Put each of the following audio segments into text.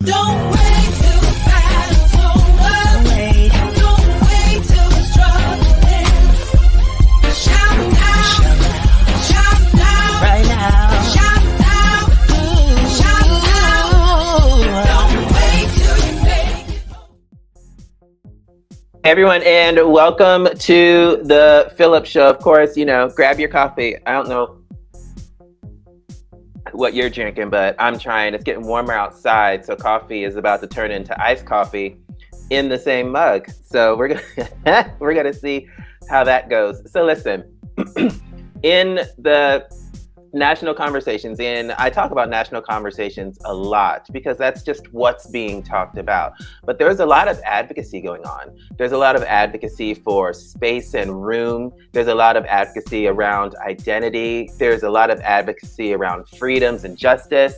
Don't wait till the battle's over. Don't wait till the struggle ends. Shout now, shout now, right now. Shout now, shout now. Don't wait till you make it home. Hey everyone, and welcome to the PHILLIP Show. Of course, grab your coffee. I don't know what you're drinking, but I'm trying. It's getting warmer outside, so coffee is about to turn into iced coffee in the same mug. So we're gonna see how that goes. So listen, in the national conversations, and I talk about national conversations a lot because that's just what's being talked about. But there's a lot of advocacy going on. There's a lot of advocacy for space and room. There's a lot of advocacy around identity. There's a lot of advocacy around freedoms and justice.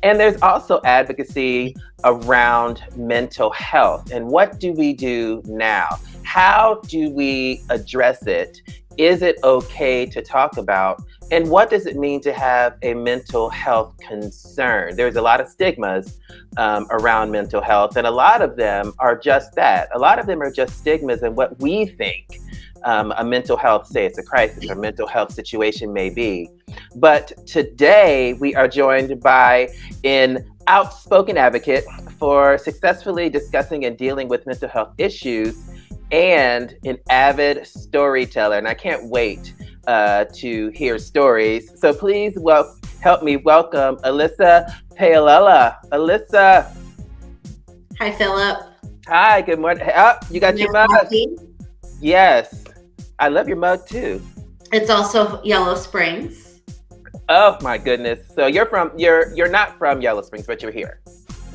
And there's also advocacy around mental health. And what do we do now? How do we address it? Is it okay to talk about? And what does it mean to have a mental health concern? There's a lot of stigmas around mental health, and a lot of them are just that. A lot of them are just stigmas and what we think a mental health, say it's a crisis or mental health situation may be. But today we are joined by an outspoken advocate for successfully discussing and dealing with mental health issues and an avid storyteller. And I can't wait to hear stories. So please help me welcome Alissa Paolella. Alissa. Hi, Phillip. Hi, good morning. Oh, you got your mug? Yes. I love your mug too. It's also Yellow Springs. Oh my goodness. So you're not from Yellow Springs, but you're here.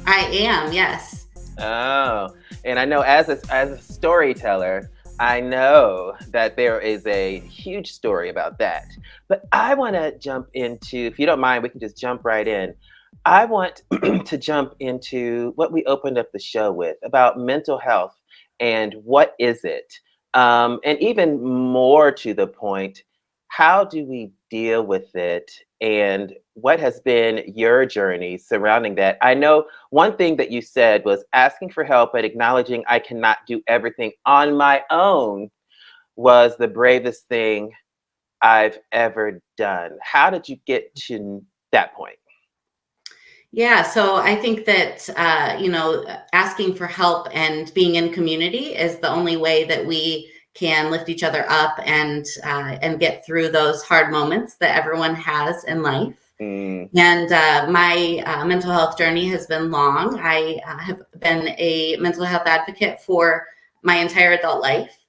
I am, yes. Oh, and I know as a storyteller, I know that there is a huge story about that. But I want to jump into, if you don't mind, we can just jump right in. I want to jump into what we opened up the show with about mental health and what is it? And even more to the point, how do we deal with it? And what has been your journey surrounding that? I know one thing that you said was asking for help, but acknowledging I cannot do everything on my own was the bravest thing I've ever done. How did you get to that point? Yeah, so I think that, asking for help and being in community is the only way that we can lift each other up and get through those hard moments that everyone has in life. And my mental health journey has been long. I have been a mental health advocate for my entire adult life.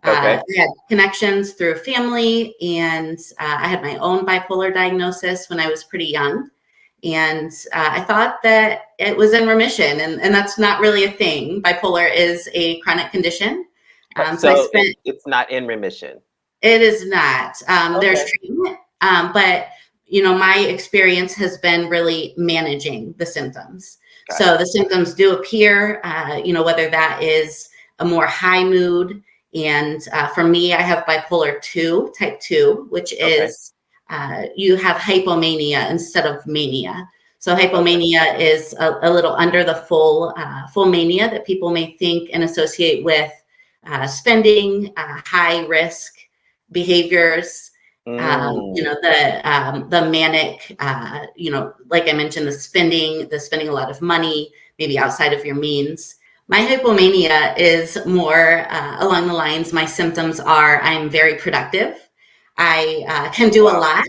Okay. I had connections through family, and I had my own bipolar diagnosis when I was pretty young. And I thought that it was in remission, and that's not really a thing. Bipolar is a chronic condition. So it's not in remission. It is not. Okay. There's treatment, but my experience has been really managing the symptoms. Got So it. the symptoms do appear, whether that is a more high mood. And for me, I have bipolar 2, type 2, which is you have hypomania instead of mania. So hypomania is a little under the full mania that people may think and associate with spending, high risk behaviors, the manic, like I mentioned, the spending a lot of money, maybe outside of your means. My hypomania is more along the lines, my symptoms are, I'm very productive. I can do a lot,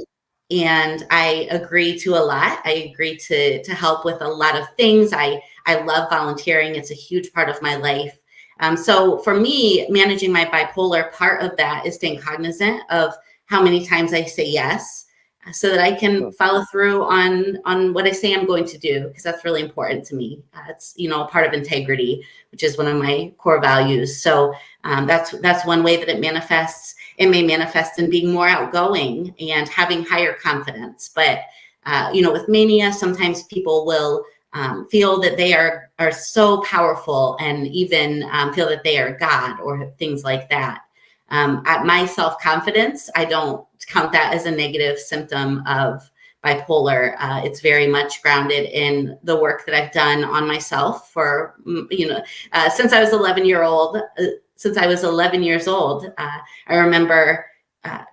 and I agree to a lot. I agree to help with a lot of things. I love volunteering. It's a huge part of my life. So for me, managing my bipolar, part of that is staying cognizant of how many times I say yes, so that I can follow through on what I say I'm going to do, because that's really important to me. It's part of integrity, which is one of my core values. So that's one way that it manifests. It may manifest in being more outgoing and having higher confidence. But with mania, sometimes people will feel that they are so powerful, and even feel that they are God or things like that. At my self-confidence, I don't count that as a negative symptom of bipolar. It's very much grounded in the work that I've done on myself for, since I was 11 years old. I remember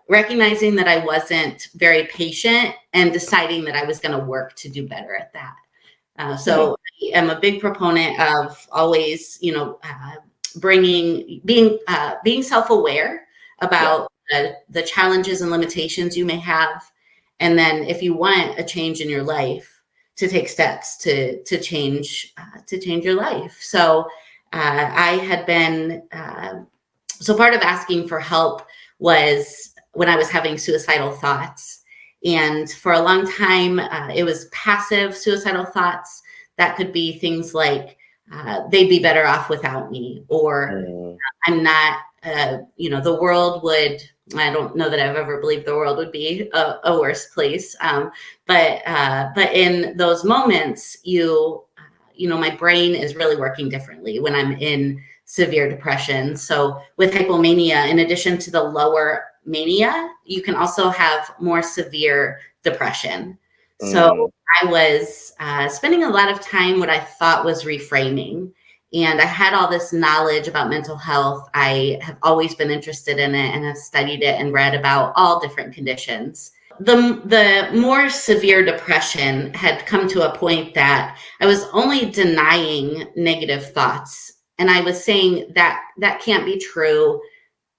recognizing that I wasn't very patient and deciding that I was going to work to do better at that. So I am a big proponent of always, being self-aware about the challenges and limitations you may have. And then if you want a change in your life, to take steps to change your life. So I had been, so part of asking for help was when I was having suicidal thoughts. And for a long time, it was passive suicidal thoughts. That could be things like, they'd be better off without me, or I'm not, the world would, I don't know that I've ever believed the world would be a worse place. But in those moments, my brain is really working differently when I'm in severe depression. So with hypomania, in addition to the lower mania, you can also have more severe depression. So I was spending a lot of time what I thought was reframing. And I had all this knowledge about mental health. I have always been interested in it and have studied it and read about all different conditions. The more severe depression had come to a point that I was only denying negative thoughts. And I was saying that can't be true.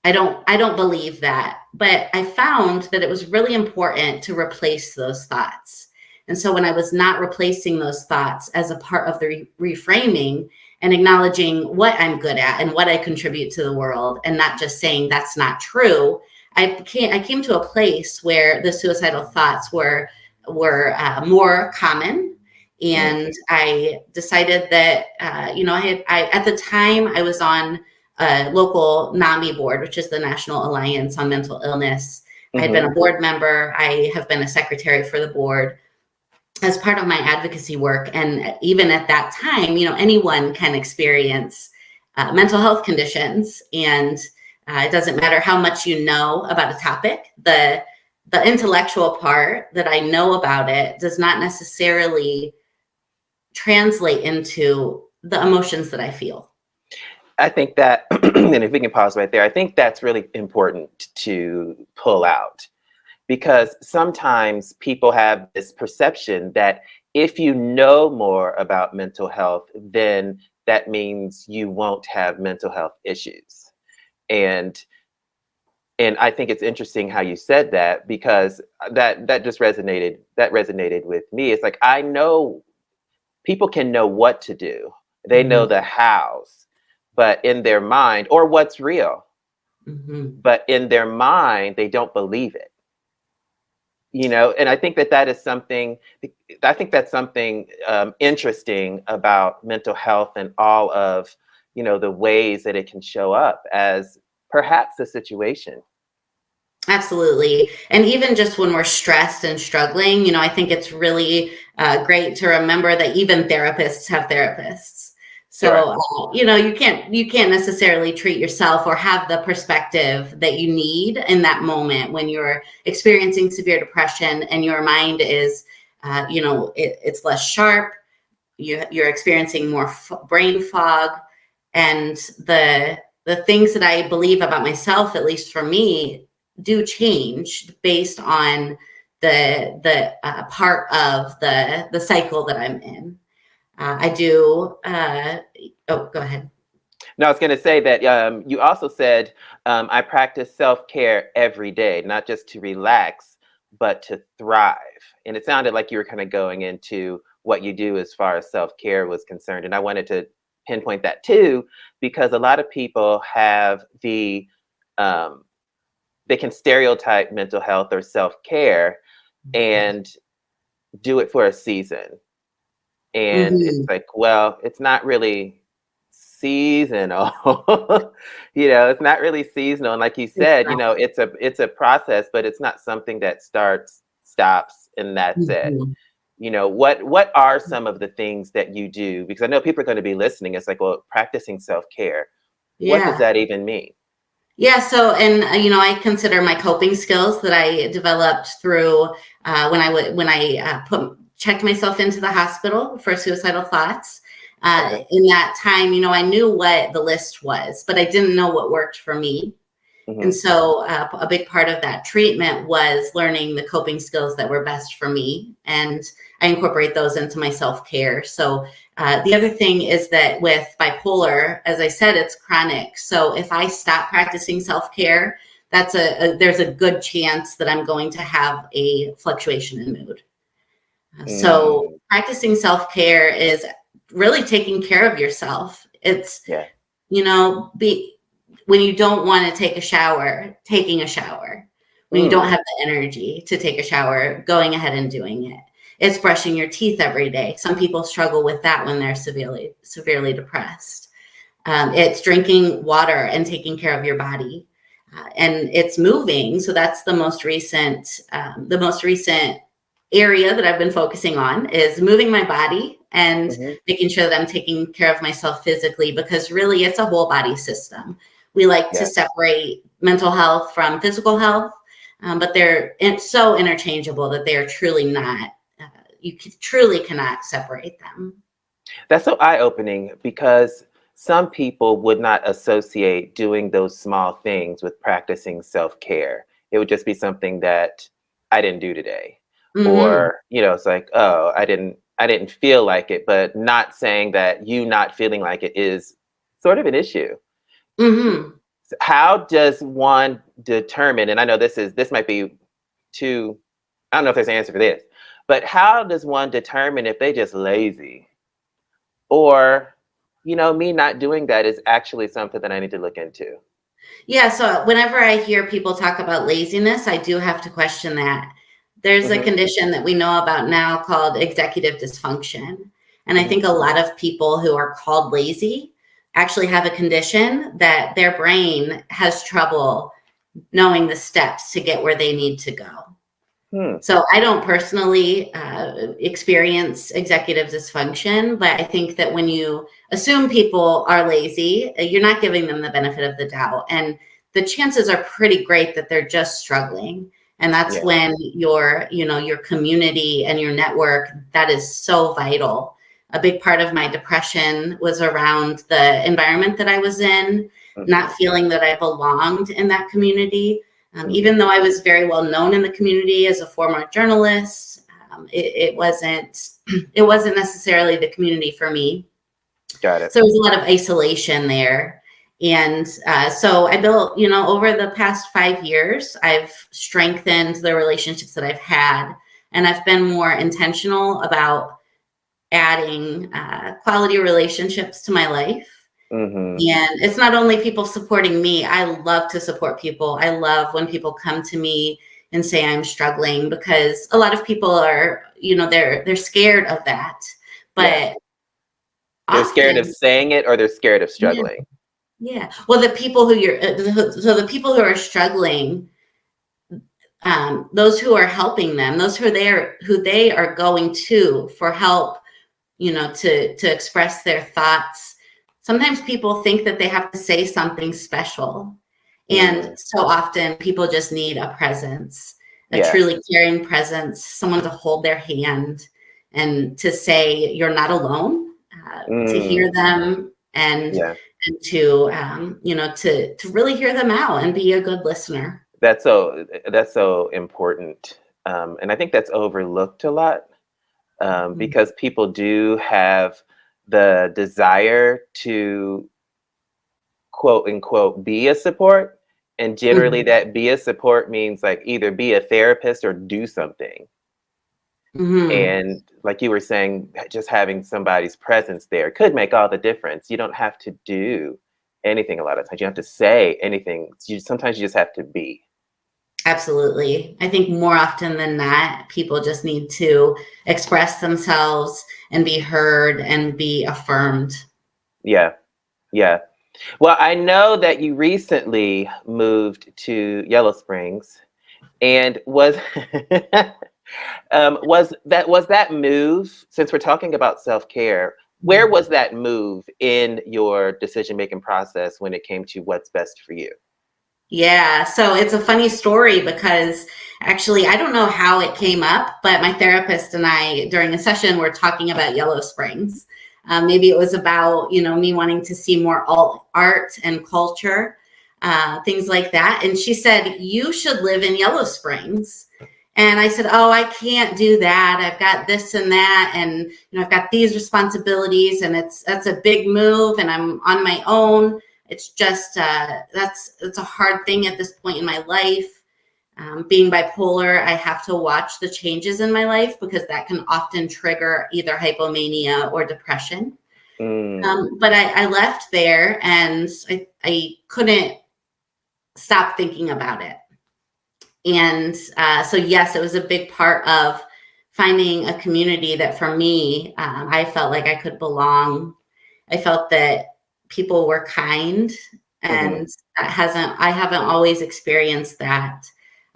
I don't believe that. But I found that it was really important to replace those thoughts. And so when I was not replacing those thoughts as a part of the reframing and acknowledging what I'm good at and what I contribute to the world, and not just saying that's not true, I came to a place where the suicidal thoughts were more common. And I decided that, I at the time I was on a local NAMI board, which is the National Alliance on Mental Illness. I had been a board member. I have been a secretary for the board as part of my advocacy work. And even at that time, anyone can experience mental health conditions. And it doesn't matter how much you know about a topic. The intellectual part that I know about it does not necessarily translate into the emotions that I feel. I think that, and if we can pause right there, I think that's really important to pull out, because sometimes people have this perception that if you know more about mental health, then that means you won't have mental health issues. And I think it's interesting how you said that, because that just resonated with me. It's like, I know people can know what to do. They know the hows, but in their mind, or what's real, but in their mind, they don't believe it. And I think that's something interesting about mental health and all of, the ways that it can show up as perhaps a situation. Absolutely. And even just when we're stressed and struggling, I think it's really great to remember that even therapists have therapists. So, you can't necessarily treat yourself or have the perspective that you need in that moment when you're experiencing severe depression and your mind is, it's less sharp. You're experiencing more brain fog, and the things that I believe about myself, at least for me, do change based on the part of the cycle that I'm in. I do. Go ahead. No, I was going to say that you also said, I practice self-care every day, not just to relax, but to thrive. And it sounded like you were kind of going into what you do as far as self-care was concerned. And I wanted to pinpoint that too, because a lot of people have they can stereotype mental health or self-care and do it for a season. And it's like, well, it's not really seasonal. It's not really seasonal. And like you said, it's a process, but it's not something that starts, stops, and that's it. What are some of the things that you do? Because I know people are going to be listening. It's like, well, practicing self-care. What does that even mean? Yeah. So, and I consider my coping skills that I developed through when I checked myself into the hospital for suicidal thoughts. Okay. In that time, I knew what the list was, but I didn't know what worked for me. And Hmm. so a big part of that treatment was learning the coping skills that were best for me. And I incorporate those into my self-care. So the other thing is that with bipolar, as I said, it's chronic. So if I stop practicing self-care, there's a good chance that I'm going to have a fluctuation in mood. So Mm. practicing self-care is really taking care of yourself. It's, Yeah. be when you don't want to take a shower, taking a shower. When you don't Mm. have the energy to take a shower, going ahead and doing it. It's brushing your teeth every day. Some people struggle with that when they're severely depressed. It's drinking water and taking care of your body, and it's moving. So that's the most recent area that I've been focusing on is moving my body and Hmm. making sure that I'm taking care of myself physically, because really it's a whole body system. We like to Yeah. separate mental health from physical health, but they're so interchangeable that they are truly not. Truly cannot separate them. That's so eye-opening because some people would not associate doing those small things with practicing self-care. It would just be something that I didn't do today. Hmm. Or, it's like, oh, I didn't feel like it, but not saying that you not feeling like it is sort of an issue. Hmm. How does one determine, and I know this might be too, I don't know if there's an answer for this, but how does one determine if they just lazy? Or, me not doing that is actually something that I need to look into. Yeah, so whenever I hear people talk about laziness, I do have to question that. There's a Hmm. condition that we know about now called executive dysfunction. And I Hmm. think a lot of people who are called lazy actually have a condition that their brain has trouble knowing the steps to get where they need to go. Hmm. So I don't personally experience executive dysfunction, but I think that when you assume people are lazy, you're not giving them the benefit of the doubt. And the chances are pretty great that they're just struggling. And that's Yeah. when your community and your network, that is so vital. A big part of my depression was around the environment that I was in, not Hmm. feeling that I belonged in that community. Hmm. Even though I was very well known in the community as a former journalist, it wasn't it wasn't necessarily the community for me. Got it. So there was a lot of isolation there. And so I built, over the past 5 years, I've strengthened the relationships that I've had, and I've been more intentional about adding quality relationships to my life. Hmm. And it's not only people supporting me. I love to support people. I love when people come to me and say I'm struggling, because a lot of people are, they're scared of that. Yeah. But They're scared of often, saying it or they're scared of yeah, struggling. yeah. Well, the people who are struggling, those who are helping them, those who they are going to for help, to express their thoughts. Sometimes people think that they have to say something special. And Mm. so often people just need a presence, a Yeah. truly caring presence, someone to hold their hand and to say you're not alone, to hear Mm. them, Yeah. and to to really hear them out and be a good listener. That's so important. And I think that's overlooked a lot, Mhm. because people do have the desire to quote unquote be a support. And generally Mhm. that be a support means like either be a therapist or do something. Mhm. And like you were saying, just having somebody's presence there could make all the difference. You don't have to do anything a lot of times. You don't have to say anything. Sometimes you just have to be. Absolutely. I think more often than not, people just need to express themselves and be heard and be affirmed. Yeah. Yeah. Well, I know that you recently moved to Yellow Springs, and was that move, since we're talking about self-care, where was that move in your decision-making process when it came to what's best for you? Yeah, so it's a funny story because actually I don't know how it came up, but my therapist and I during a session were talking about Yellow Springs. Maybe it was about, me wanting to see more art and culture, things like that. And she said, you should live in Yellow Springs. And I said, oh, I can't do that. I've got this and that. And, I've got these responsibilities and that's a big move and I'm on my own. It's just, it's a hard thing at this point in my life. Being bipolar, I have to watch the changes in my life because that can often trigger either hypomania or depression. But I left there and I couldn't stop thinking about it. And so, yes, it was a big part of finding a community that for me, I felt like I could belong. I felt that people were kind, and I haven't always experienced that.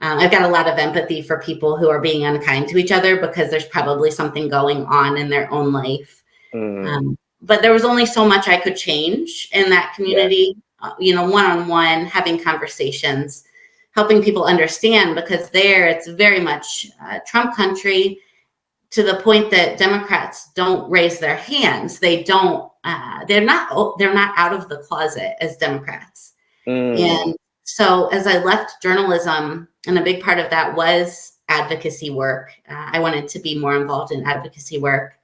I've got a lot of empathy for people who are being unkind to each other because there's probably something going on in their own life. But there was only so much I could change in that community, one-on-one, having conversations, helping people understand, because there it's very much Trump country, to the point that Democrats don't raise their hands. They don't, they're not out of the closet as Democrats. And so as I left journalism, and a big part of that was advocacy work, I wanted to be more involved in advocacy work.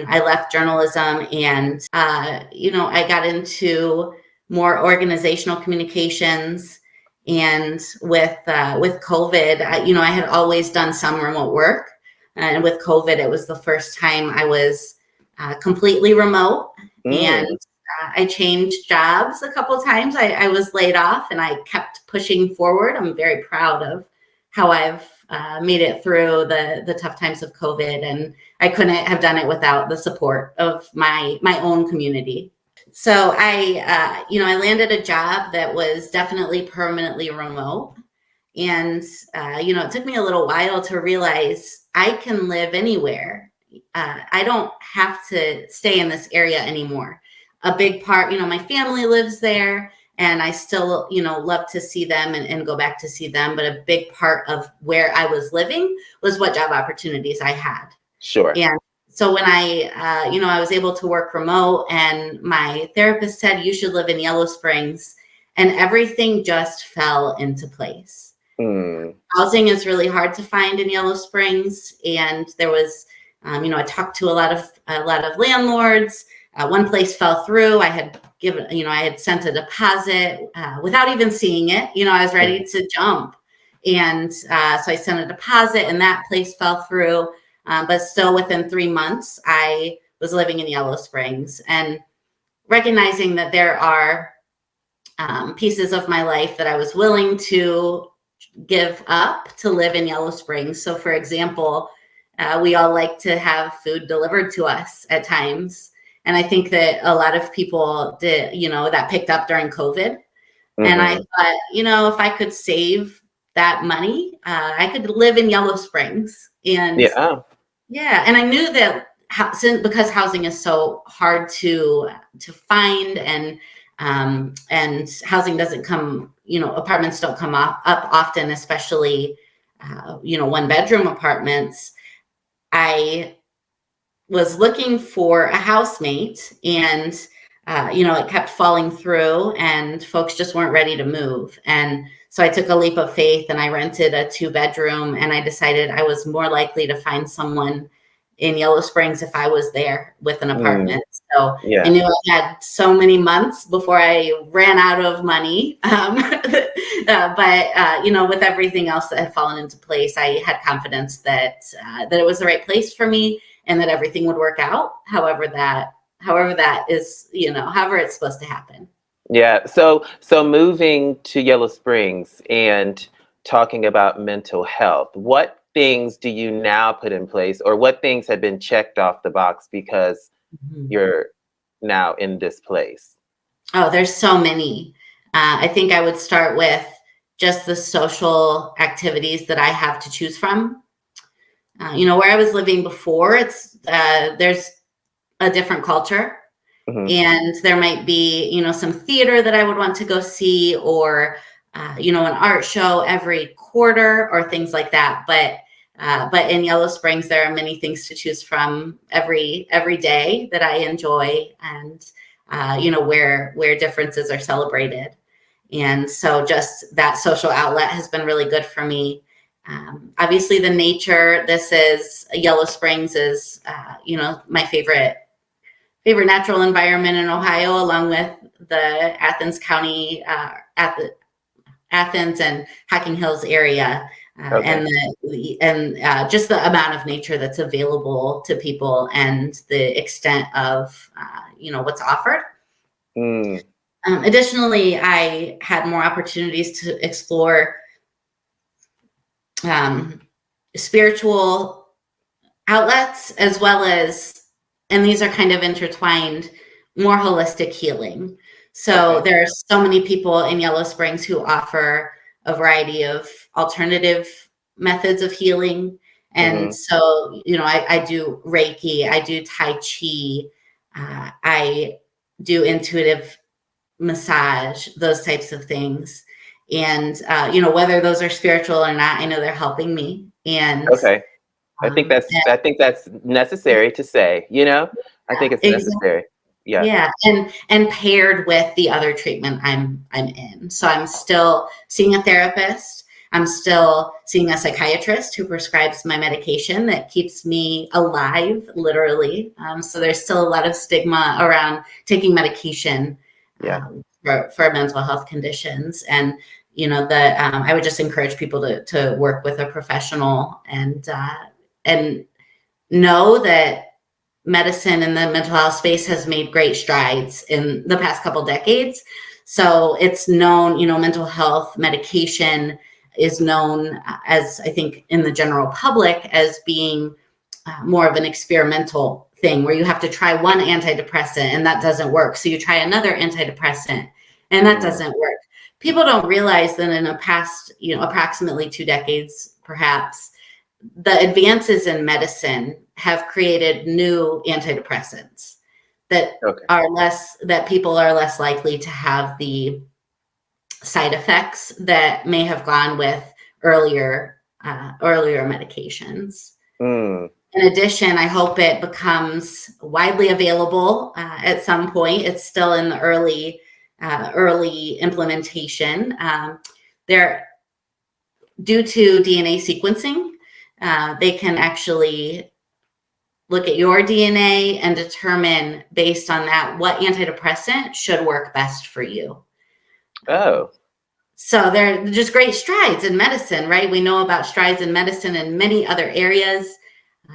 I left journalism and, I got into more organizational communications. And with COVID, I had always done some remote work. And with COVID, it was the first time I was completely remote. And I changed jobs a couple of times. I was laid off and I kept pushing forward. I'm very proud of how I've made it through the tough times of COVID. And I couldn't have done it without the support of my own community. So I landed a job that was definitely permanently remote. And, it took me a little while to realize I can live anywhere. I don't have to stay in this area anymore. A big part, my family lives there and I still, love to see them and go back to see them. But a big part of where I was living was what job opportunities I had. Sure. And so when I was able to work remote, and my therapist said, you should live in Yellow Springs, and everything just fell into place. Housing is really hard to find in Yellow Springs. And there was, I talked to a lot of landlords. One place fell through. I had sent a deposit without even seeing it. I was ready to jump. And so I sent a deposit and that place fell through. But still within 3 months, I was living in Yellow Springs, and recognizing that there are pieces of my life that I was willing to give up to live in Yellow Springs. So for example, we all like to have food delivered to us at times. And I think that a lot of people did, that picked up during COVID. And I thought, if I could save that money, I could live in Yellow Springs. And and I knew that because housing is so hard to find, and housing doesn't come, apartments don't come up often, especially, 1-bedroom apartments. I was looking for a housemate, and, it kept falling through and folks just weren't ready to move. And so I took a leap of faith and I rented a 2-bedroom, and I decided I was more likely to find someone in Yellow Springs if I was there with an apartment. So I knew I had so many months before I ran out of money. But with everything else that had fallen into place, I had confidence that it was the right place for me and that everything would work out. However that is, however it's supposed to happen. Yeah. So moving to Yellow Springs and talking about mental health, what things do you now put in place, or what things have been checked off the box because you're now in this place? Oh, there's so many. I think I would start with just the social activities that I have to choose from. Where I was living before, there's a different culture. And there might be, some theater that I would want to go see, or an art show every quarter or things like that. But in Yellow Springs, there are many things to choose from every day that I enjoy, and where differences are celebrated. And so just that social outlet has been really good for me. Obviously, the nature. This is Yellow Springs is my favorite natural environment in Ohio, along with the Athens County, Athens and Hocking Hills area, Okay. and just the amount of nature that's available to people and the extent of what's offered. Mm. Additionally, I had more opportunities to explore spiritual outlets, as well as, and these are kind of intertwined, more holistic healing. So Okay. there are so many people in Yellow Springs who offer a variety of alternative methods of healing. And Mm-hmm. so, I do Reiki, I do Tai Chi, I do intuitive massage, those types of things. And, whether those are spiritual or not, I know they're helping me. And, Okay. I think that's necessary to say, I think it's exactly. necessary. Yeah. Yeah, and paired with the other treatment I'm in. So I'm still seeing a therapist. I'm still seeing a psychiatrist who prescribes my medication that keeps me alive, literally. So there's still a lot of stigma around taking medication Yeah. for mental health conditions. And I would just encourage people to work with a professional and know that medicine in the mental health space has made great strides in the past couple decades. So it's known, mental health medication is known as, I think, in the general public as being more of an experimental thing where you have to try one antidepressant and that doesn't work. So you try another antidepressant and that doesn't work. People don't realize that in the past, approximately 2 decades, perhaps, the advances in medicine have created new antidepressants that Okay. that people are less likely to have the side effects that may have gone with earlier medications. Mm. In addition, I hope it becomes widely available at some point. It's still in the early implementation. Due to DNA sequencing, they can actually look at your DNA and determine based on that what antidepressant should work best for you. Oh. So they're just great strides in medicine, right? We know about strides in medicine in many other areas.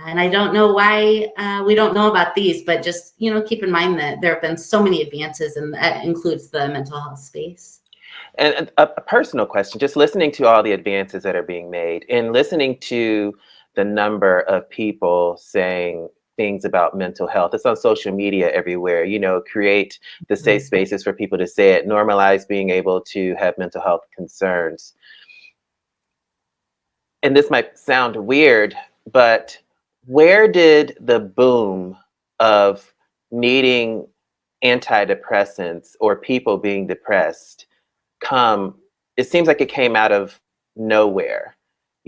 And I don't know why we don't know about these, but just, keep in mind that there have been so many advances, and that includes the mental health space. And a personal question, just listening to all the advances that are being made and listening to the number of people saying things about mental health. It's on social media everywhere, create the safe spaces for people to say it, normalize being able to have mental health concerns. And this might sound weird, but where did the boom of needing antidepressants or people being depressed come? It seems like it came out of nowhere.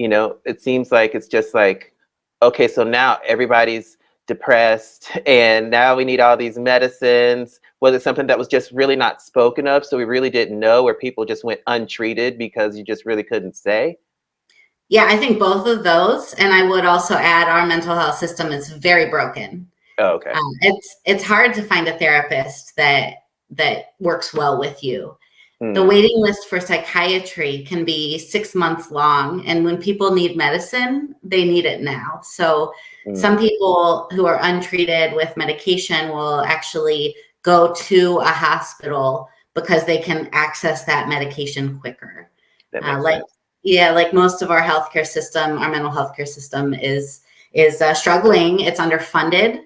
It seems like it's just like, okay, so now everybody's depressed and now we need all these medicines. Was it something that was just really not spoken of, so we really didn't know, or people just went untreated because you just really couldn't say? Yeah, I think both of those. And I would also add our mental health system is very broken. Oh, okay. It's hard to find a therapist that works well with you. The Hmm. waiting list for psychiatry can be 6 months long. And when people need medicine, they need it now. So some Hmm. people who are untreated with medication will actually go to a hospital because they can access that medication quicker. That makes Like, sense. yeah, like most of our healthcare system, our mental health care system is struggling. It's underfunded,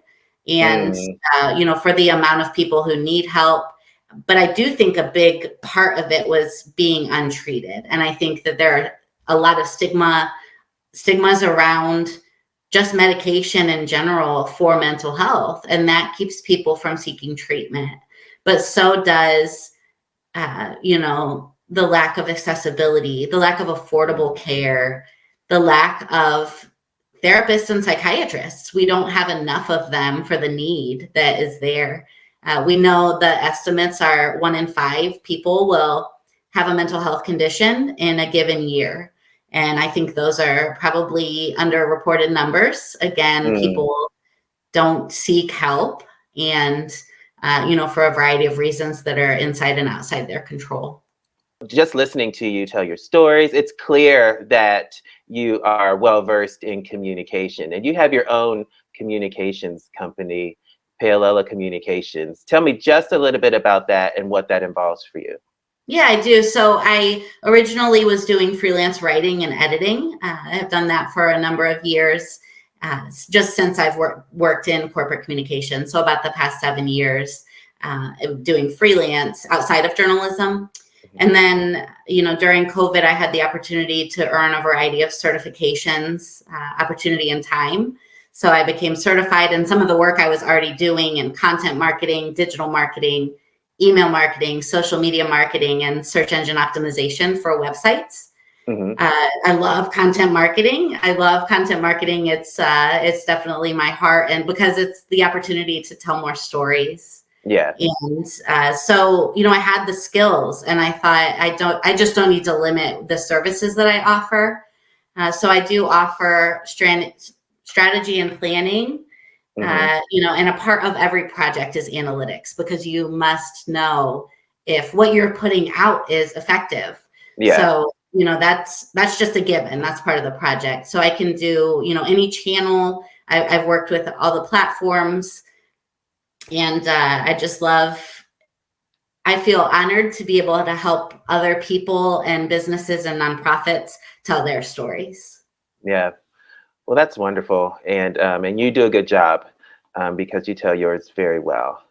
and Hmm. for the amount of people who need help. But I do think a big part of it was being untreated, and I think that there are a lot of stigmas around just medication in general for mental health, and that keeps people from seeking treatment. But so does the lack of accessibility, the lack of affordable care, the lack of therapists and psychiatrists. We don't have enough of them for the need that is there. We know the estimates are 1 in 5 people will have a mental health condition in a given year. And I think those are probably underreported numbers. Again, people don't seek help, and for a variety of reasons that are inside and outside their control. Just listening to you tell your stories, it's clear that you are well versed in communication, and you have your own communications company, Paolella Communications. Tell me just a little bit about that and what that involves for you. Yeah, I do. So I originally was doing freelance writing and editing. I have done that for a number of years, just since I've worked in corporate communication. So about the past 7 years, doing freelance outside of journalism. And then, during COVID, I had the opportunity to earn a variety of certifications, opportunity and time. So I became certified in some of the work I was already doing in content marketing, digital marketing, email marketing, social media marketing, and search engine optimization for websites. I love content marketing. It's definitely my heart, and because it's the opportunity to tell more stories. Yeah. And so, I had the skills, and I thought I just don't need to limit the services that I offer. So I do offer strategy and planning. And a part of every project is analytics, because you must know if what you're putting out is effective. Yeah. So, that's just a given. That's part of the project. So I can do, any channel. I've worked with all the platforms, and I feel honored to be able to help other people and businesses and nonprofits tell their stories. Yeah. Well, that's wonderful. And you do a good job because you tell yours very well.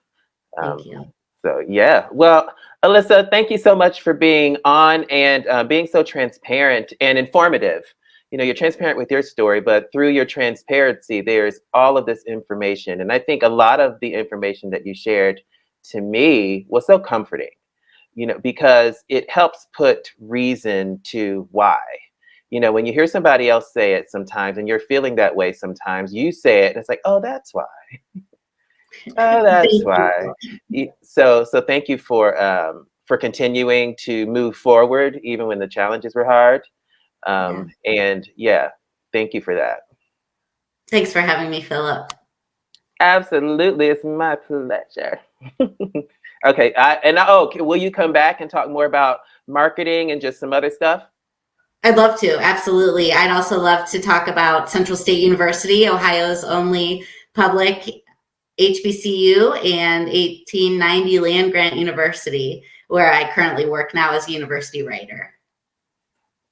Thank you. So, yeah. Well, Alissa, thank you so much for being on and being so transparent and informative. You're transparent with your story, but through your transparency, there's all of this information. And I think a lot of the information that you shared to me was so comforting, because it helps put reason to why. When you hear somebody else say it sometimes, and you're feeling that way sometimes, you say it, and it's like, oh, that's why. Oh, that's why. So thank you for continuing to move forward, even when the challenges were hard. And yeah, thank you for that. Thanks for having me, Phillip. Absolutely. It's my pleasure. Okay. Will you come back and talk more about marketing and just some other stuff? I'd love to. Absolutely. I'd also love to talk about Central State University, Ohio's only public HBCU, and 1890 land grant university, where I currently work now as a university writer.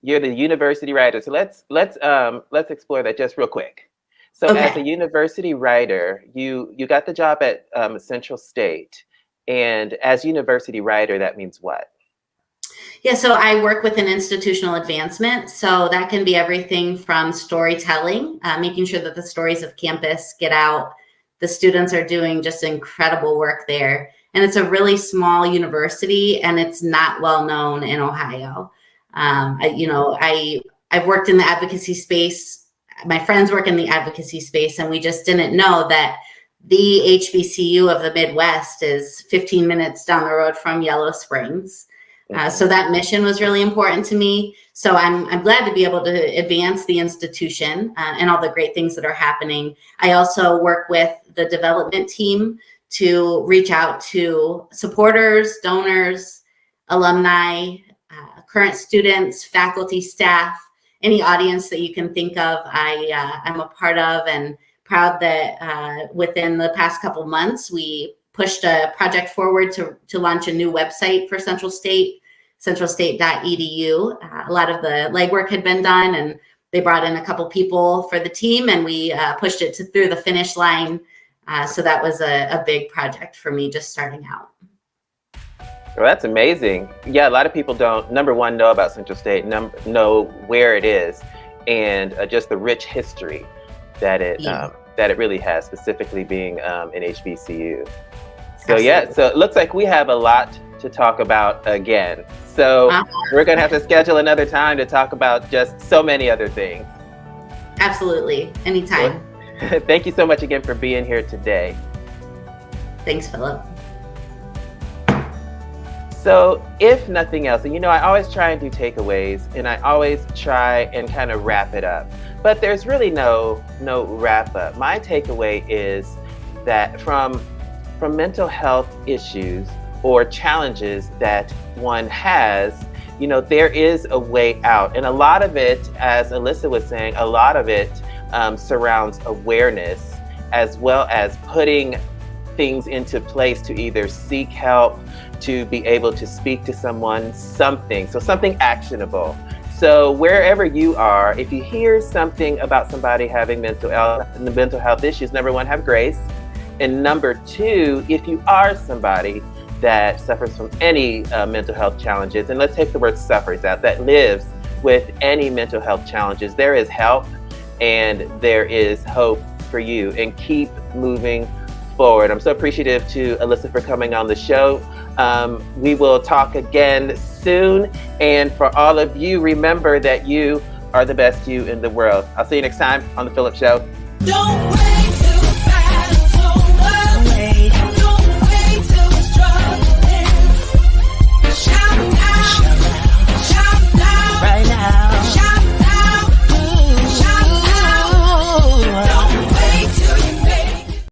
You're the university writer. So let's explore that just real quick. So As a university writer, you got the job at Central State, and as university writer, that means what? Yeah, so I work with an institutional advancement. So that can be everything from storytelling, making sure that the stories of campus get out. The students are doing just incredible work there. And it's a really small university, and it's not well known in Ohio. I've worked in the advocacy space. My friends work in the advocacy space, and we just didn't know that the HBCU of the Midwest is 15 minutes down the road from Yellow Springs. So that mission was really important to me. So I'm glad to be able to advance the institution and all the great things that are happening. I also work with the development team to reach out to supporters, donors, alumni, current students, faculty, staff, any audience that you can think of. I'm a part of, and proud that within the past couple months, we pushed a project forward to launch a new website for Central State, centralstate.edu. A lot of the legwork had been done, and they brought in a couple people for the team, and we pushed it through the finish line. So that was a big project for me just starting out. Well, that's amazing. Yeah, a lot of people don't, number one, know about Central State, know where it is, and just the rich history that it really has, specifically being an HBCU. So Absolutely. So it looks like we have a lot to talk about again. So Wow. we're going to have to schedule another time to talk about just so many other things. Absolutely. Anytime. Thank you so much again for being here today. Thanks, Phillip. So if nothing else, and I always try and do takeaways, and I always try and kind of wrap it up, but there's really no wrap up. My takeaway is that from mental health issues or challenges that one has, there is a way out. And a lot of it, as Alissa was saying, a lot of it surrounds awareness, as well as putting things into place to either seek help, to be able to speak to someone, something actionable. So wherever you are, if you hear something about somebody having mental health issues, number one, have grace. And number two, if you are somebody that suffers from any mental health challenges, and let's take the word suffers out, that lives with any mental health challenges, there is help and there is hope for you, and keep moving forward. I'm so appreciative to Alissa for coming on the show. We will talk again soon. And for all of you, remember that you are the best you in the world. I'll see you next time on The PHILLIP Show. Don't wait.